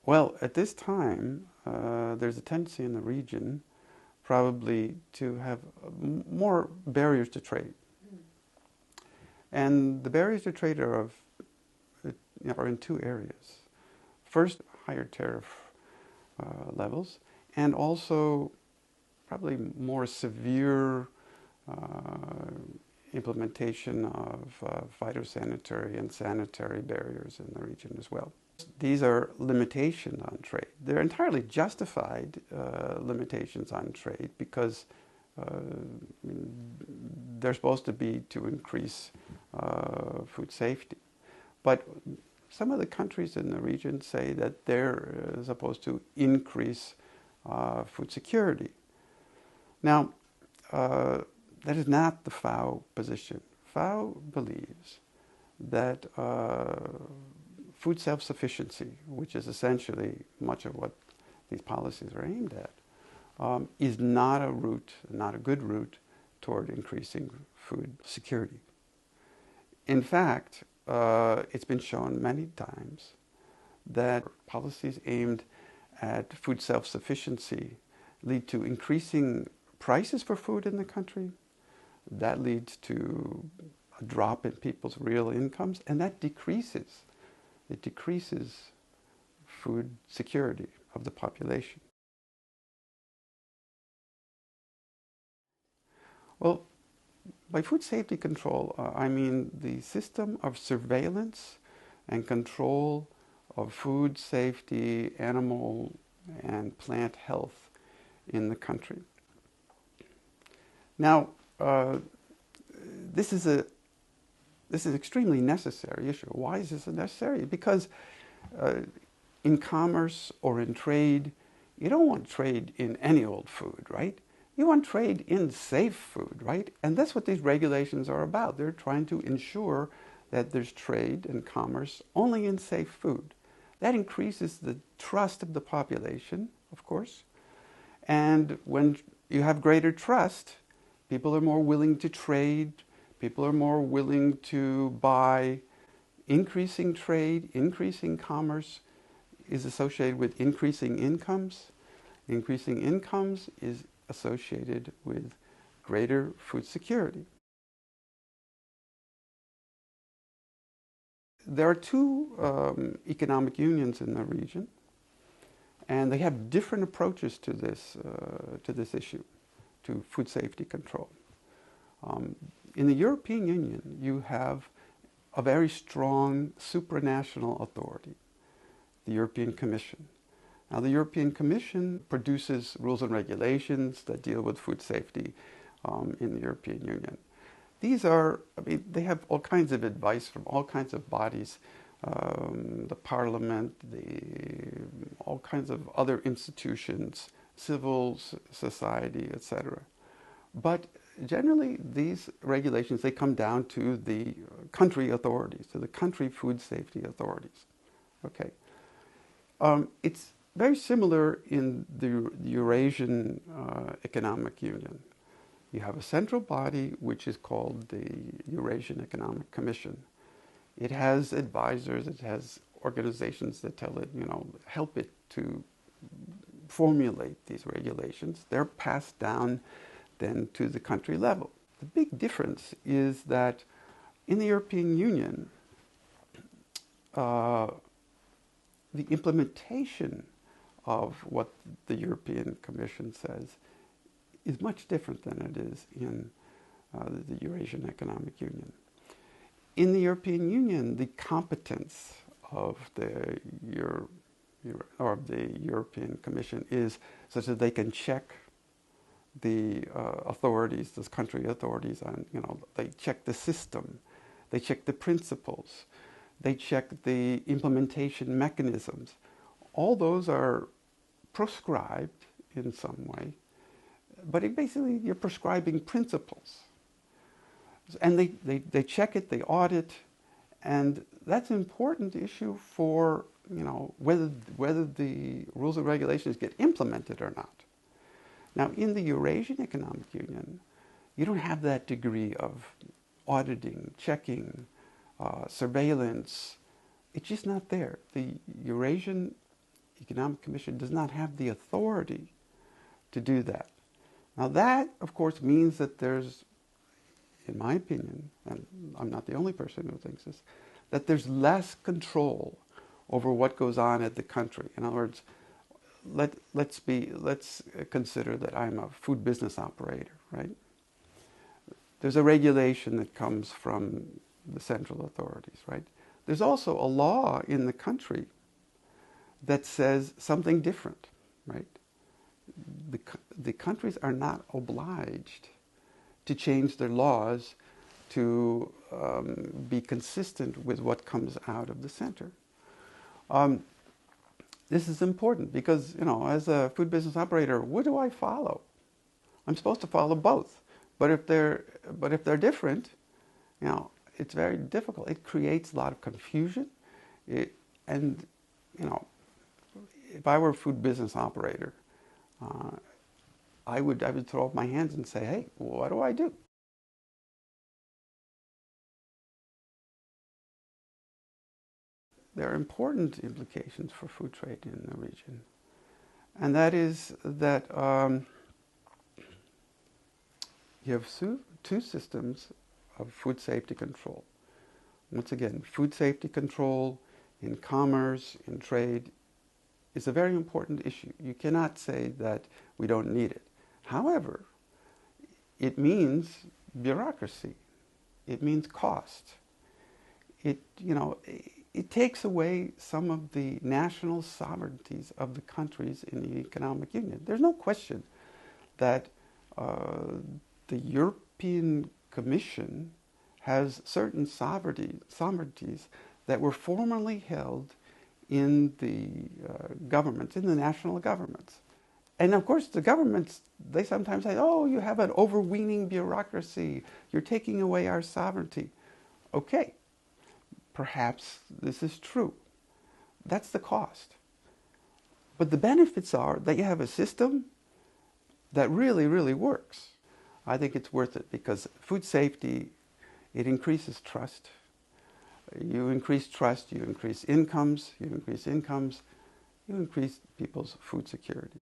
Well, at this time, there's a tendency in the region probably to have more barriers to trade. And the barriers to trade are in two areas. First, higher tariff levels, and also probably more severe implementation of phytosanitary and sanitary barriers in the region as well. These are limitations on trade. They're entirely justified limitations on trade because they're supposed to be to increase food safety. But some of the countries in the region say that they're supposed to increase food security. Now, that is not the FAO position. FAO believes that food self-sufficiency, which is essentially much of what these policies are aimed at, is not a route, not a good route toward increasing food security. In fact, it's been shown many times that policies aimed at food self-sufficiency lead to increasing prices for food in the country. That leads to a drop in people's real incomes, and that decreases food security of the population. Well, by food safety control, I mean the system of surveillance and control of food safety, animal and plant health in the country. Now, this is an extremely necessary issue. Why is this necessary? Because in commerce or in trade, you don't want trade in any old food, right? You want trade in safe food, right? And that's what these regulations are about. They're trying to ensure that there's trade and commerce only in safe food. That increases the trust of the population, of course. And when you have greater trust, people are more willing to trade. People are more willing to buy. Increasing trade, increasing commerce is associated with increasing incomes. Increasing incomes is associated with greater food security. There are two economic unions in the region, and they have different approaches to this issue, to food safety control. In the European Union, you have a very strong supranational authority, the European Commission. Now, the European Commission produces rules and regulations that deal with food safety in the European Union. These are, they have all kinds of advice from all kinds of bodies, the Parliament, all kinds of other institutions, civil society, etc. But generally, these regulations, they come down to the country authorities, to the country food safety authorities. Okay, it's very similar in the Eurasian Economic Union. You have a central body which is called the Eurasian Economic Commission. It has advisors, it has organizations that tell it, help it to formulate these regulations. They're passed down then to the country level. The big difference is that in the European Union, the implementation of what the European Commission says is much different than it is in the Eurasian Economic Union. In the European Union, the competence of the European Commission is such that they can check the authorities, those country authorities, on, they check the system, they check the principles, they check the implementation mechanisms. All those are proscribed in some way, but basically you're prescribing principles. And they check it, they audit, and that's an important issue for whether the rules and regulations get implemented or not. Now, in the Eurasian Economic Union, you don't have that degree of auditing, checking, surveillance. It's just not there. The Eurasian Economic Commission does not have the authority to do that. Now that, of course, means that there's, in my opinion, and I'm not the only person who thinks this, that there's less control over what goes on at the country. In other words, let's consider that I'm a food business operator, right? There's a regulation that comes from the central authorities, right? There's also a law in the country that says something different, right? The countries are not obliged to change their laws to be consistent with what comes out of the center. This is important because, as a food business operator, what do I follow? I'm supposed to follow both. But if they're different, it's very difficult. It creates a lot of confusion. And if I were a food business operator, I would throw up my hands and say, hey, what do I do? There are important implications for food trade in the region. And that is that you have two systems of food safety control. Once again, food safety control in commerce, in trade, is a very important issue. You cannot say that we don't need it. However, it means bureaucracy. It means cost. It takes away some of the national sovereignties of the countries in the economic union. There's no question that the European Commission has certain sovereignties that were formerly held in the governments, in the national governments. And of course, the governments, they sometimes say, oh, you have an overweening bureaucracy. You're taking away our sovereignty. Okay, perhaps this is true. That's the cost. But the benefits are that you have a system that really, really works. I think it's worth it because food safety, it increases trust. You increase trust, you increase incomes, you increase people's food security.